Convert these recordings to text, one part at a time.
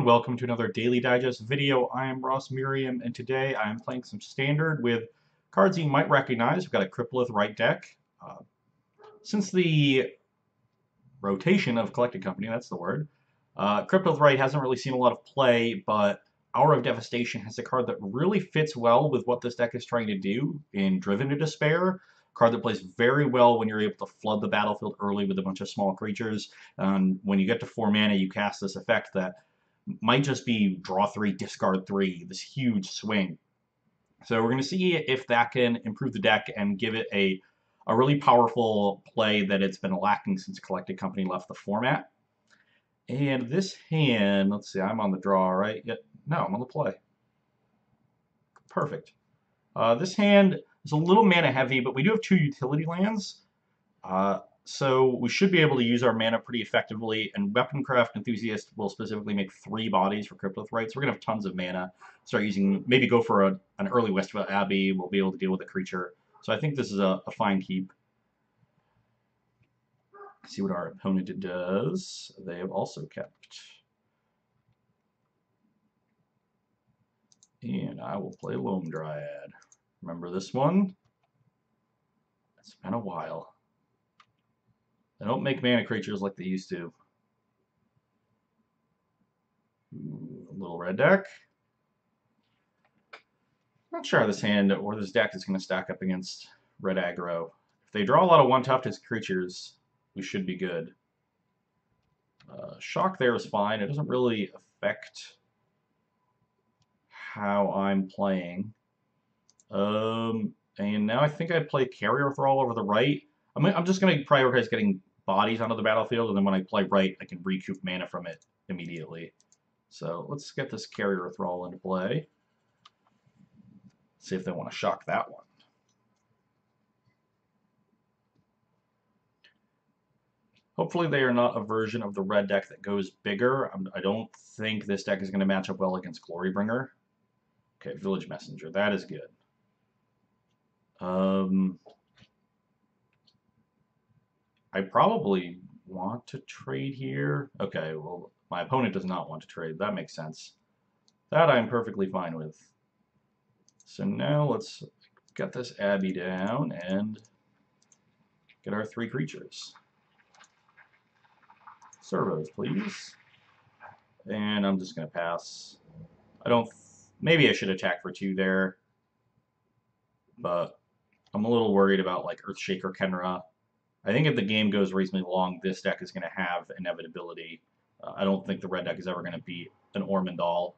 and welcome to another Daily Digest video. I am Merriam, and today I am playing some Standard with cards you might recognize. We've got a Cryptolith Rite deck. Since the rotation of Collected Company, that's the word, Cryptolith Rite hasn't really seen a lot of play, but Hour of Devastation has a card that really fits well with what this deck is trying to do in Driven to Despair. Card that plays very well when you're able to flood the battlefield early with a bunch of small creatures. When you get to 4 mana, you cast this effect that might just be draw 3, discard 3, this huge swing. So we're going to see if that can improve the deck and give it a really powerful play that it's been lacking since Collected Company left the format. And this hand, let's see, I'm on the draw, right? No, I'm on the play. Perfect. This hand is a little mana heavy, but we do have 2 utility lands. So we should be able to use our mana pretty effectively, and Weaponcraft Enthusiast will specifically make 3 bodies for Cryptolith Rite, so we're going to have tons of mana. Start using, maybe go for an early Westvale Abbey, we'll be able to deal with a creature. So I think this is a fine keep. See what our opponent does. They have also kept. And I will play Loam Dryad. Remember this one? It's been a while. They don't make mana creatures like they used to. A little red deck. Not sure how this hand or this deck is going to stack up against red aggro. If they draw a lot of 1-toughed creatures, we should be good. Shock there is fine. It doesn't really affect how I'm playing. And now I think I play Carrier Thrall over the right. I'm just going to prioritize getting bodies onto the battlefield, and then when I play right, I can recoup mana from it immediately. So let's get this Carrier Thrall into play. See if they want to shock that one. Hopefully they are not a version of the red deck that goes bigger. I don't think this deck is going to match up well against Glorybringer. Okay, Village Messenger. That is good. I probably want to trade here. Okay, well, my opponent does not want to trade. That makes sense. That I'm perfectly fine with. So now let's get this Abbey down and get our 3 creatures. Servos, please. And I'm just going to pass. Maybe I should attack for 2 there. But I'm a little worried about like Earthshaker Kenra. I think if the game goes reasonably long, this deck is going to have inevitability. I don't think the red deck is ever going to beat an Ormondal.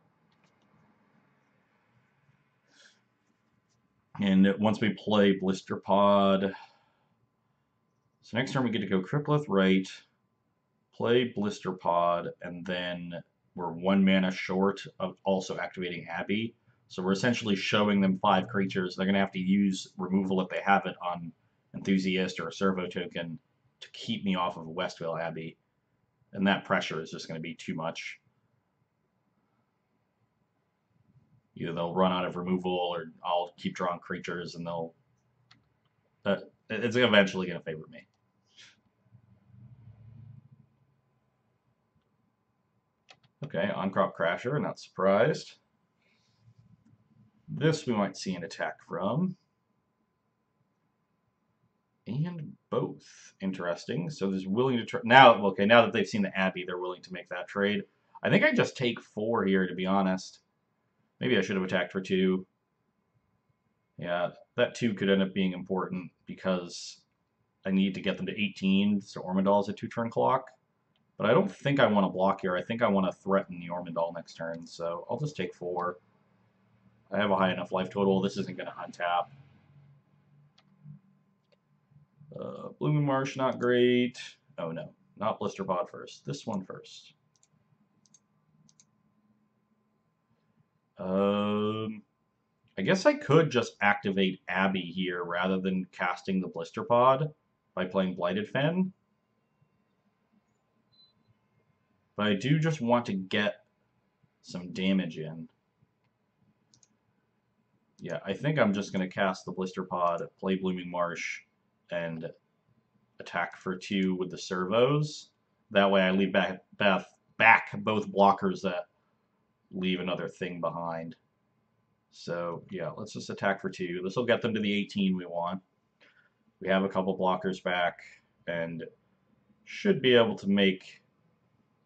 And once we play Blisterpod, so next turn we get to go Cryptolith Rite, play Blisterpod, and then we're 1 mana short of also activating Abbey. So we're essentially showing them 5 creatures. They're going to have to use removal if they have it on Enthusiast or a Servo token to keep me off of Westvale Abbey. And that pressure is just going to be too much. Either they'll run out of removal, or I'll keep drawing creatures, and they'll... it's eventually going to favor me. Okay, On-Crop Crasher, not surprised. This we might see an attack from. And both. Interesting. So there's willing to now that they've seen the Abbey, they're willing to make that trade. I think I just take 4 here, to be honest. Maybe I should have attacked for 2. Yeah, that 2 could end up being important because I need to get them to 18, so Ormondal is a 2-turn clock. But I don't think I want to block here. I think I want to threaten the Ormondal next turn, so I'll just take 4. I have a high enough life total. This isn't going to untap. Blooming Marsh, not great. Oh no, not Blisterpod first. This one first. I guess I could just activate Abbey here rather than casting the Blisterpod by playing Blighted Fen. But I do just want to get some damage in. Yeah, I think I'm just going to cast the Blisterpod, play Blooming Marsh, and attack for 2 with the servos. That way I leave back both blockers that leave another thing behind. So yeah, let's just attack for 2. This will get them to the 18 we want. We have a couple blockers back, and should be able to make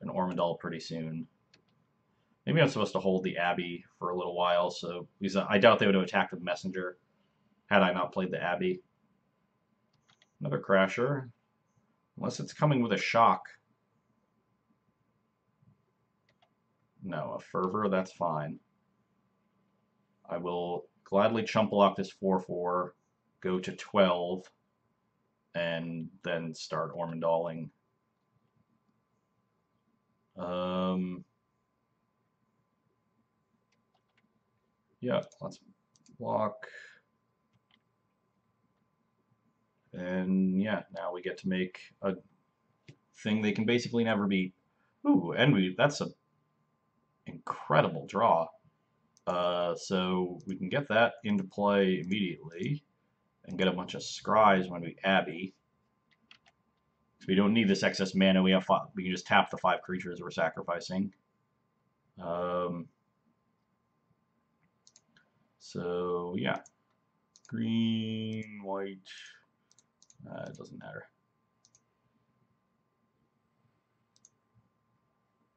an Ormondal pretty soon. Maybe I'm supposed to hold the Abbey for a little while, so because I doubt they would have attacked with Messenger had I not played the Abbey. Another Crasher. Unless it's coming with a shock. No, a Fervor, that's fine. I will gladly chump block this 4/4, go to 12, and then start Ormondaling. Yeah, let's block. And yeah, now we get to make a thing they can basically never beat. Ooh, and that's an incredible draw. So we can get that into play immediately and get a bunch of scries when we Abbey. So we don't need this excess mana. We can just tap the 5 creatures we're sacrificing. So yeah, green, white. It doesn't matter.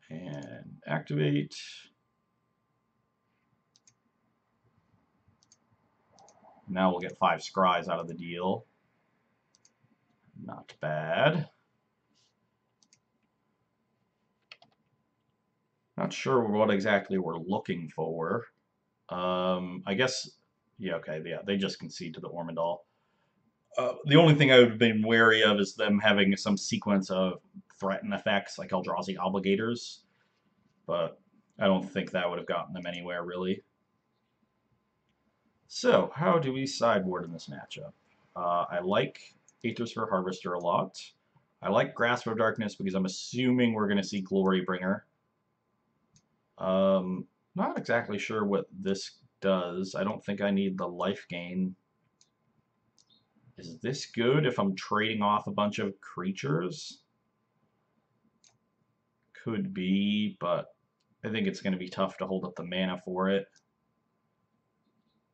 And activate. Now we'll get 5 scries out of the deal. Not bad. Not sure what exactly we're looking for. I guess, yeah, okay, yeah, they just concede to the Ormondal. The only thing I would have been wary of is them having some sequence of threaten effects, like Eldrazi Obligators, but I don't think that would have gotten them anywhere, really. So, how do we sideboard in this matchup? I like Aethersphere Harvester a lot. I like Grasp of Darkness because I'm assuming we're going to see Glorybringer. Not exactly sure what this does. I don't think I need the life gain. Is this good if I'm trading off a bunch of creatures? Could be, but I think it's going to be tough to hold up the mana for it.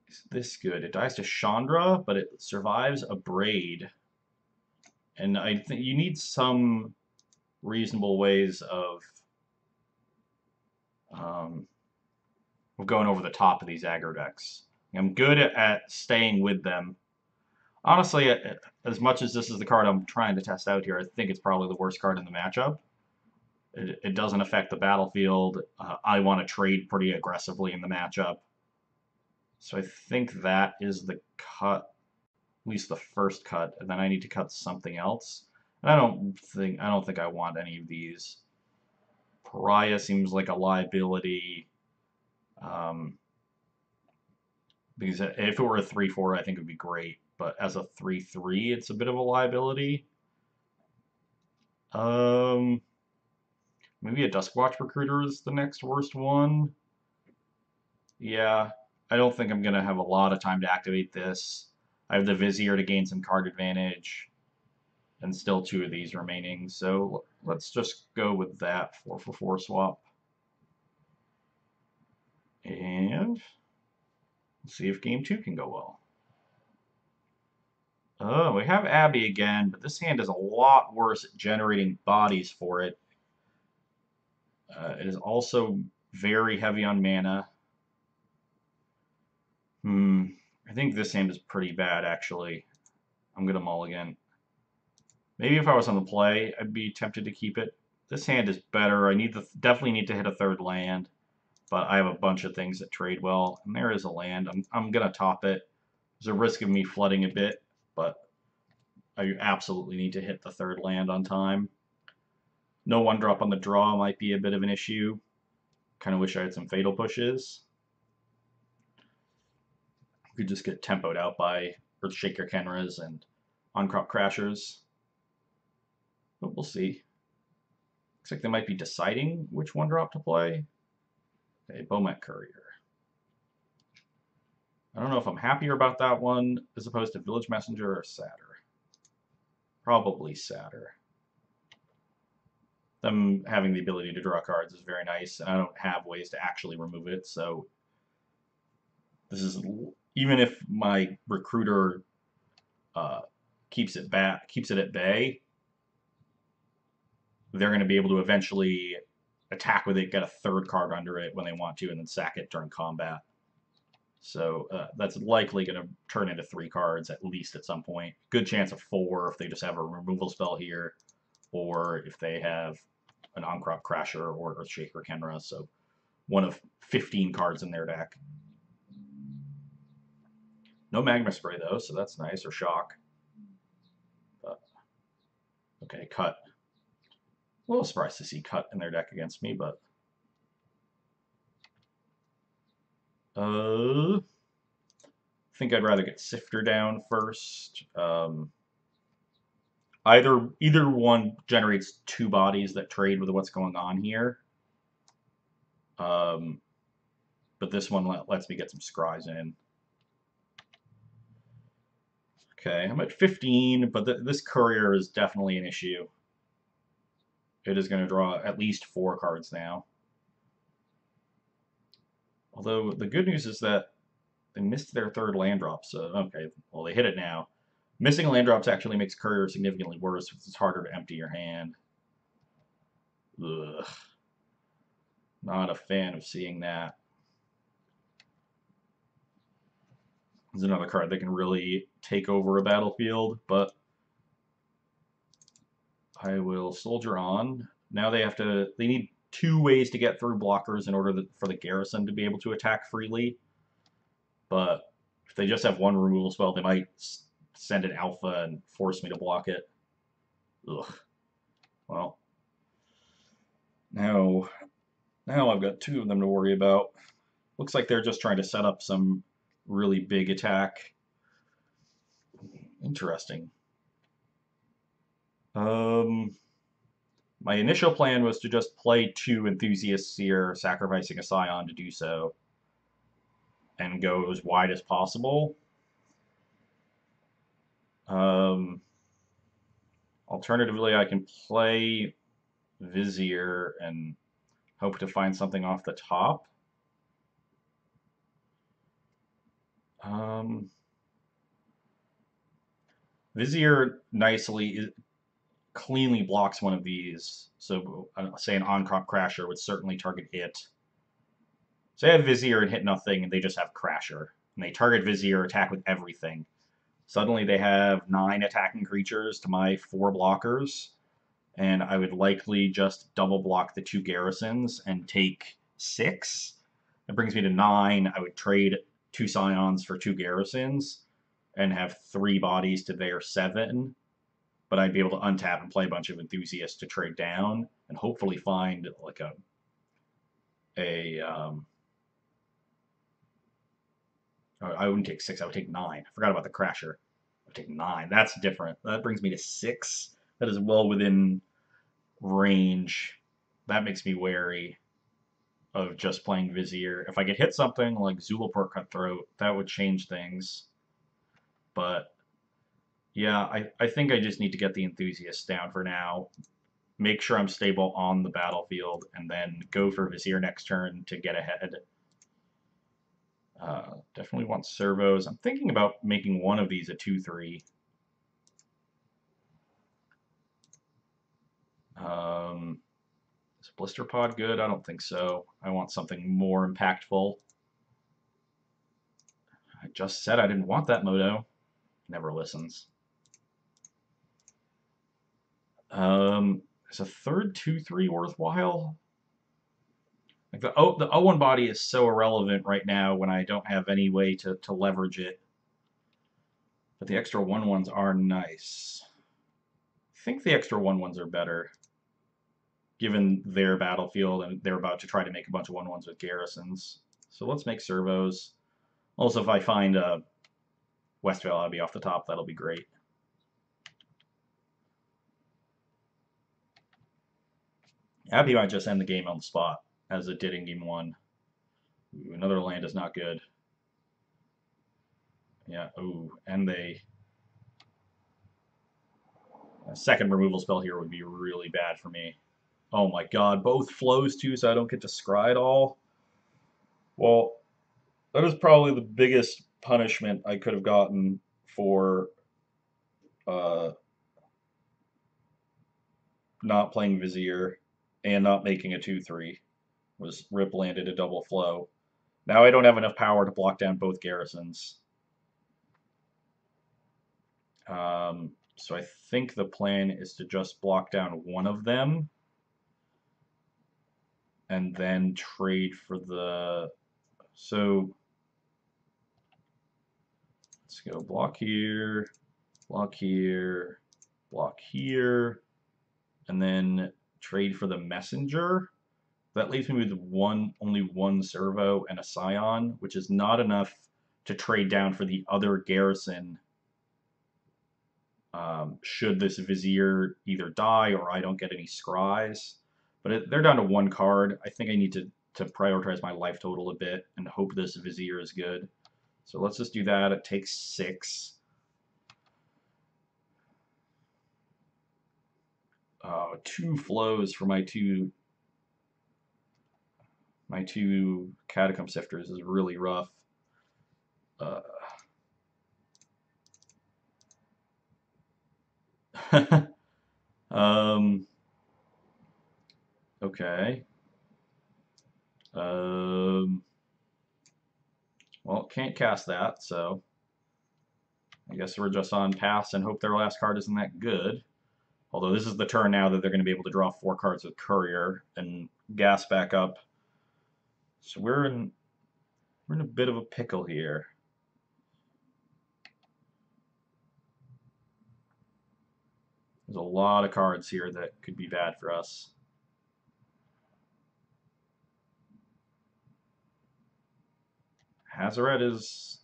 Is this good? It dies to Chandra, but it survives a Braid. And I think you need some reasonable ways of going over the top of these aggro decks. I'm good at staying with them. Honestly, as much as this is the card I'm trying to test out here, I think it's probably the worst card in the matchup. It doesn't affect the battlefield. I want to trade pretty aggressively in the matchup. So I think that is the cut, at least the first cut, and then I need to cut something else. And I don't think I want any of these. Pariah seems like a liability. Because if it were a 3/4, I think it would be great. But as a 3/3, it's a bit of a liability. Maybe a Duskwatch Recruiter is the next worst one. Yeah, I don't think I'm going to have a lot of time to activate this. I have the Vizier to gain some card advantage, and still 2 of these remaining. So let's just go with that 4/4 swap. And let's see if game 2 can go well. Oh, we have Abbey again, but this hand is a lot worse at generating bodies for it. It is also very heavy on mana. I think this hand is pretty bad, actually. I'm going to mulligan. Maybe if I was on the play, I'd be tempted to keep it. This hand is better. I definitely need to hit a 3rd land, but I have a bunch of things that trade well, and there is a land. I'm going to top it. There's a risk of me flooding a bit, but I absolutely need to hit the 3rd land on time. No 1-drop on the draw might be a bit of an issue. Kind of wish I had some Fatal Pushes. Could just get tempoed out by Earthshaker Kenras and On-Crop Crashers. But we'll see. Looks like they might be deciding which 1-drop to play. Okay, Bomet Courier. I don't know if I'm happier about that one as opposed to Village Messenger or sadder. Probably sadder. them having the ability to draw cards is very nice, and I don't have ways to actually remove it, so this is, even if my recruiter uh, keeps it at bay, they're going to be able to eventually attack with it, get a third card under it when they want to, and then sack it during combat. So that's likely going to turn into 3 cards at least at some point. Good chance of 4 if they just have a removal spell here, or if they have an On-Crop Crasher or Earthshaker Kenra. So one of 15 cards in their deck. No Magma Spray though, so that's nice, or Shock. But, okay, Cut. A little surprised to see Cut in their deck against me, but I think I'd rather get Sifter down first. Either one generates 2 bodies that trade with what's going on here. But this one lets me get some scries in. Okay, I'm at 15, but this courier is definitely an issue. It is going to draw at least 4 cards now. Although the good news is that they missed their 3rd land drop, so okay, well they hit it now. Missing land drops actually makes courier significantly worse because it's harder to empty your hand. Ugh. Not a fan of seeing that. There's another card that can really take over a battlefield, but I will soldier on. Now they need 2 ways to get through blockers in order for the garrison to be able to attack freely. But if they just have 1 removal spell, they might send an alpha and force me to block it. Ugh. Well, now I've got 2 of them to worry about. Looks like they're just trying to set up some really big attack. Interesting. My initial plan was to just play 2 Enthusiast Seer, sacrificing a Scion to do so, and go as wide as possible. Alternatively, I can play Vizier and hope to find something off the top. Vizier cleanly blocks one of these, so say an On-Crop Crasher would certainly target it. Say I have Vizier and hit nothing, and they just have Crasher, and they target Vizier, attack with everything. Suddenly they have 9 attacking creatures to my 4 blockers, and I would likely just double block the 2 garrisons and take 6. That brings me to 9. I would trade 2 Scions for 2 garrisons and have 3 bodies to their 7. But I'd be able to untap and play a bunch of Enthusiasts to trade down and hopefully find like I wouldn't take 6, I would take 9. I forgot about the Crasher. I would take 9. That's different. That brings me to 6. That is well within range. That makes me wary of just playing Vizier. If I could hit something like Zulaport Cutthroat, that would change things. But yeah, I think I just need to get the Enthusiasts down for now. Make sure I'm stable on the battlefield, and then go for Vizier next turn to get ahead. Definitely want servos. I'm thinking about making one of these a 2/3. Is Blisterpod good? I don't think so. I want something more impactful. I just said I didn't want that Moto. Never listens. Is a 3rd 2/3 worthwhile? Like the 0-1 body is so irrelevant right now when I don't have any way to leverage it. But the extra 1/1s are nice. I think the extra 1/1s are better, given their battlefield, and they're about to try to make a bunch of 1/1s with garrisons. So let's make servos. Also, if I find a Westvale Abbey off the top, that'll be great. Abbey might just end the game on the spot, as it did in Game 1. Ooh, another land is not good. Yeah, ooh, and a second removal spell here would be really bad for me. Oh my god, both flows too, so I don't get to scry at all. Well, that was probably the biggest punishment I could have gotten for uh, not playing Vizier and not making a 2/3 was Rip landed a double flow. Now I don't have enough power to block down both garrisons. So I think the plan is to just block down one of them and then trade for the... So let's go block here, block here, block here, and then trade for the messenger. That leaves me with only one servo and a scion, which is not enough to trade down for the other garrison. Should this vizier either die or I don't get any scries. But they're down to one card. I think I need to prioritize my life total a bit and hope this vizier is good. So let's just do that. It takes 6. 2 flows for my two catacomb sifters is really rough. Uh, okay. Well, can't cast that, so I guess we're just on pass and hope their last card isn't that good. Although this is the turn now that they're going to be able to draw 4 cards with Courier and gas back up. So we're in a bit of a pickle here. There's a lot of cards here that could be bad for us. Hazaret is,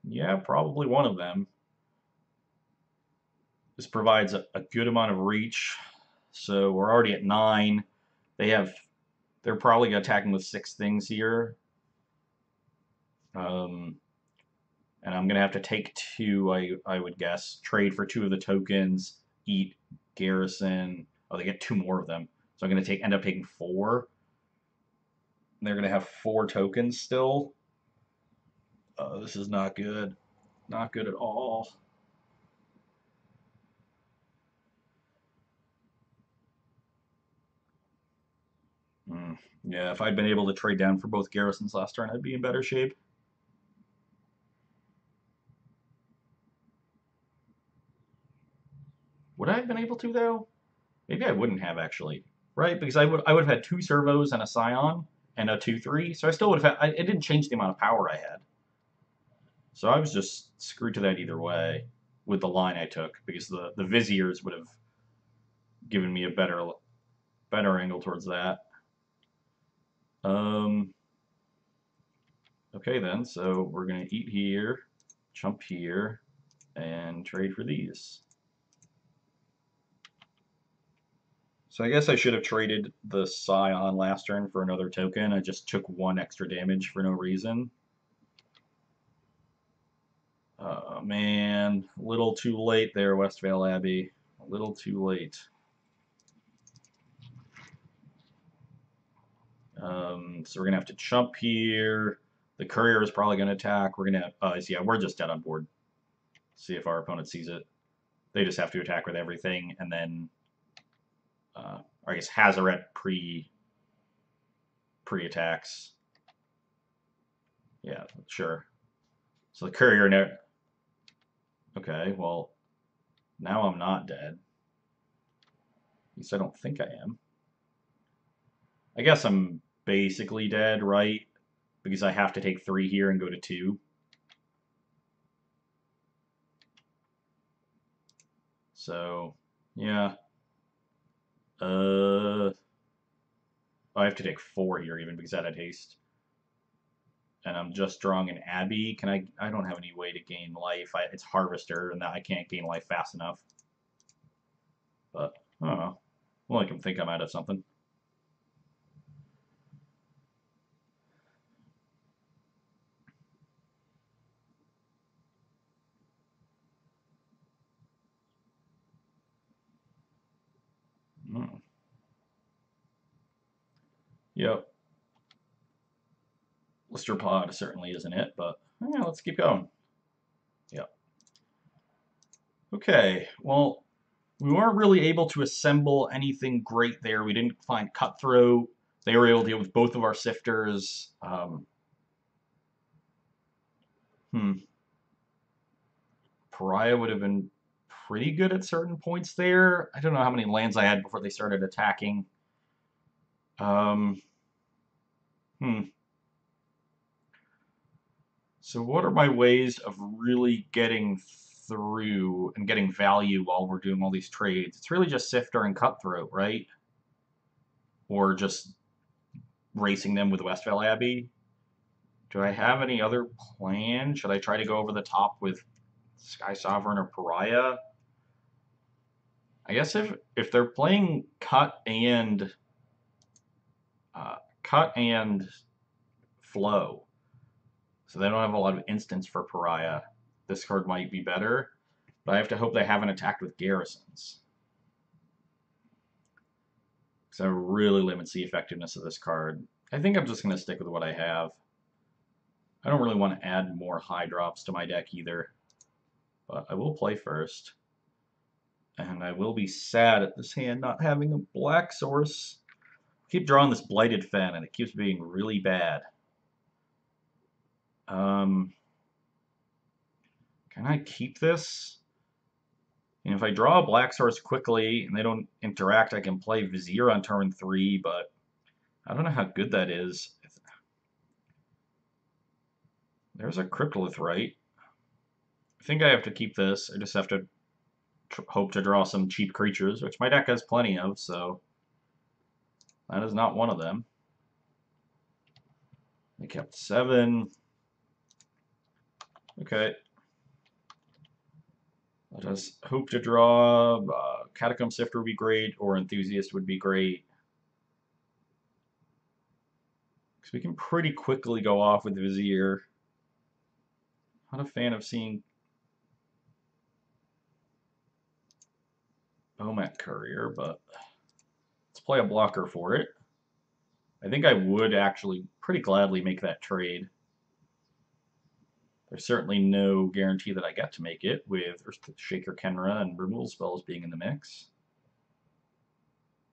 yeah, probably one of them. This provides a good amount of reach. So we're already at 9. They're probably attacking with 6 things here. And I'm going to have to take 2, I would guess. Trade for 2 of the tokens, eat garrison. Oh, they get 2 more of them. So I'm going to end up taking 4. And they're going to have 4 tokens still. This is not good. Not good at all. Yeah, if I'd been able to trade down for both garrisons last turn, I'd be in better shape. Would I have been able to, though? Maybe I wouldn't have, actually. Right? Because I would have had 2 servos and a scion and a 2/3. So I still would have had... It didn't change the amount of power I had. So I was just screwed to that either way with the line I took, because the Viziers would have given me a better angle towards that. Okay then, so we're going to eat here, jump here, and trade for these. So I guess I should have traded the Scion last turn for another token. I just took 1 extra damage for no reason. Man, a little too late there, Westvale Abbey. A little too late. So we're going to have to jump here. The courier is probably going to attack. We're going to, yeah, we're just dead on board. See if our opponent sees it. They just have to attack with everything, and then, I guess Hazaret pre-attacks. Yeah, sure. So the courier, okay, well, now I'm not dead. At least I don't think I am. I guess I'm basically dead, right? Because I have to take 3 here and go to 2. So, yeah. I have to take 4 here even because I had haste. And I'm just drawing an Abbey. I don't have any way to gain life. It's Harvester, and I can't gain life fast enough. But, I don't know. Well, I can think I might have something. Yep. Blisterpod certainly isn't it, but yeah, let's keep going. Yep. Okay, well, we weren't really able to assemble anything great there. We didn't find Cutthroat. They were able to deal with both of our sifters. Pariah would have been pretty good at certain points there. I don't know how many lands I had before they started attacking. So what are my ways of really getting through and getting value while we're doing all these trades? It's really just Sifter and Cutthroat, right? Or just racing them with Westvale Abbey? Do I have any other plan? Should I try to go over the top with Sky Sovereign or Pariah? I guess if they're playing cut and flow, so they don't have a lot of instants for Pariah, this card might be better. But I have to hope they haven't attacked with garrisons. So that really limits the effectiveness of this card. I think I'm just going to stick with what I have. I don't really want to add more high drops to my deck either. But I will play first. And I will be sad at this hand not having a black source. I keep drawing this Blighted Fen and it keeps being really bad. Can I keep this? And if I draw a black source quickly and they don't interact, I can play Vizier on turn 3, but I don't know how good that is. There's a Cryptolith Rite. I think I have to keep this. I just have to hope to draw some cheap creatures, which my deck has plenty of, so that is not one of them. They kept 7. Okay. I'll just hope to draw. Catacomb Sifter would be great, or Enthusiast would be great. Because we can pretty quickly go off with Vizier. Not a fan of seeing Omet Courier, but let's play a blocker for it. I think I would actually pretty gladly make that trade. There's certainly no guarantee that I get to make it with Earthshaker Kenra and removal spells being in the mix.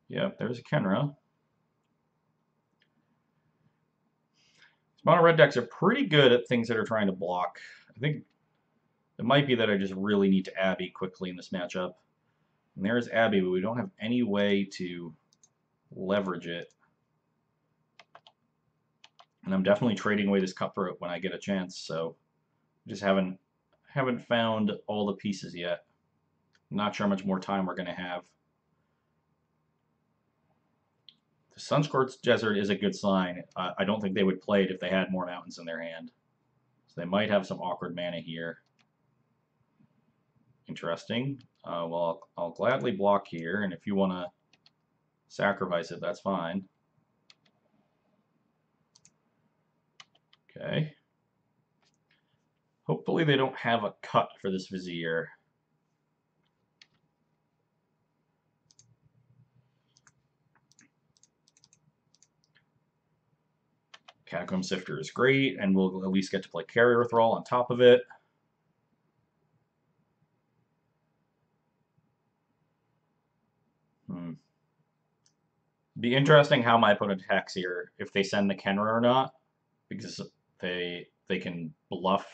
Yep, there's a Kenra. Mono red decks are pretty good at things that are trying to block. I think it might be that I just really need to Abbey quickly in this matchup. And there's Abbey, but we don't have any way to leverage it. And I'm definitely trading away this Cutthroat when I get a chance, so just haven't found all the pieces yet. I'm not sure how much more time we're going to have. The Sunscorched Desert is a good sign. I don't think they would play it if they had more mountains in their hand. So they might have some awkward mana here. Interesting. Well, I'll gladly block here, and if you want to sacrifice it, that's fine. Okay. Hopefully they don't have a cut for this Vizier. Catacomb Sifter is great, and we'll at least get to play Carrier Thrall on top of it. Be interesting how my opponent attacks here, if they send the Kenra or not, because they can bluff.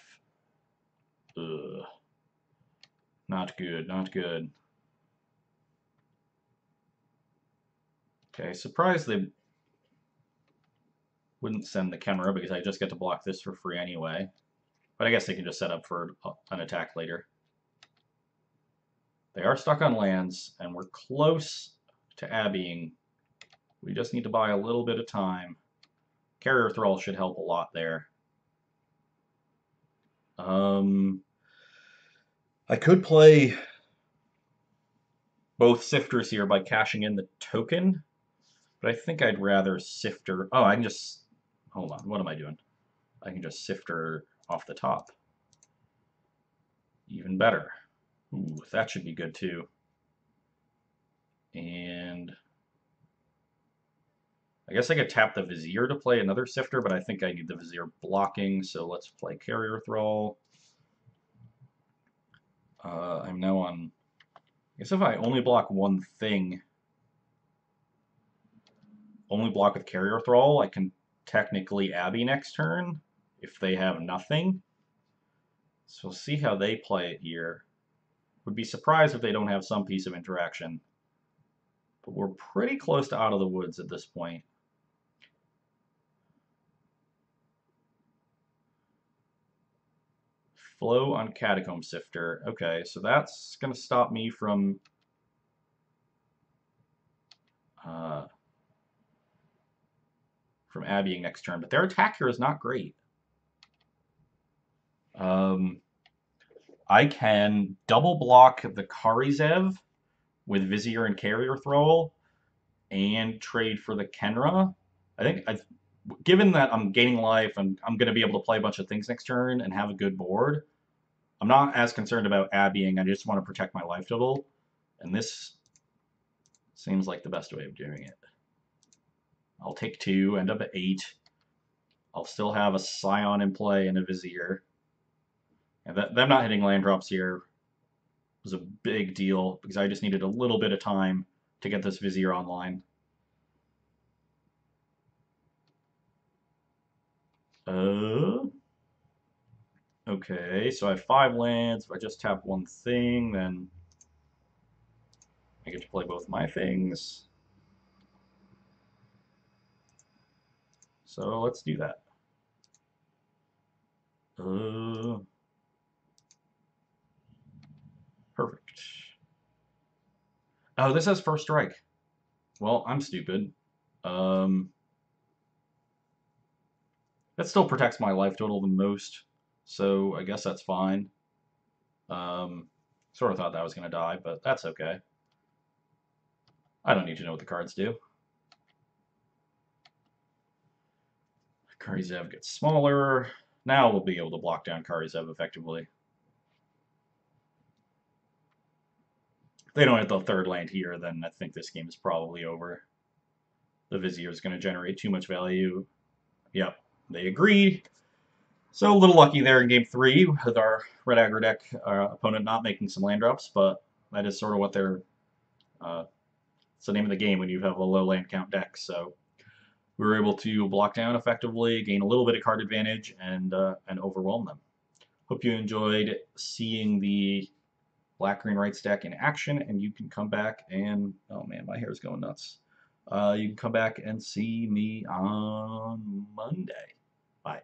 Ugh. Not good, not good. Okay, surprised they wouldn't send the Kenra because I just get to block this for free anyway. But I guess they can just set up for an attack later. They are stuck on lands, and we're close to Abbeying. We just need to buy a little bit of time. Carrier Thrall should help a lot there. I could play both Sifters here by cashing in the token, but I think I'd rather Sifter. Oh, I can just... Hold on, what am I doing? I can just Sifter off the top. Even better. Ooh, that should be good too. And I guess I could tap the Vizier to play another Sifter, but I think I need the Vizier blocking, so let's play Carrier Thrall. I'm now on... I guess if I only block one thing, only block with Carrier Thrall, I can technically Abbey next turn if they have nothing. So we'll see how they play it here. Would be surprised if they don't have some piece of interaction. But we're pretty close to out of the woods at this point. Flow on Catacomb Sifter. Okay, so that's going to stop me from Abbeying next turn. But their attack here is not great. I can double block the Karizev with Vizier and Carrier Thrall and trade for the Kenra. I think given that I'm gaining life and I'm going to be able to play a bunch of things next turn and have a good board, I'm not as concerned about Abbeying. I just want to protect my life total. And this seems like the best way of doing it. I'll take 2, end up at 8. I'll still have a Scion in play and a Vizier. And them not hitting land drops here was a big deal because I just needed a little bit of time to get this Vizier online. Okay, so I have 5 lands. If I just tap one thing, then I get to play both my things. So let's do that. Perfect. Oh, this has first strike. Well, I'm stupid. That still protects my life total the most, so I guess that's fine. Sort of thought that was going to die, but that's okay. I don't need to know what the cards do. Karizev gets smaller. Now we'll be able to block down Karizev effectively. If they don't hit the third land here, then I think this game is probably over. The Vizier is going to generate too much value. Yep, they agree. So a little lucky there in game 3 with our red aggro deck opponent not making some land drops, but that is sort of what they're... it's the name of the game when you have a low land count deck. So we were able to block down effectively, gain a little bit of card advantage, and overwhelm them. Hope you enjoyed seeing the Black-Green Rights deck in action, and you can come back and... oh man, my hair's going nuts. You can come back and see me on Monday. Bye.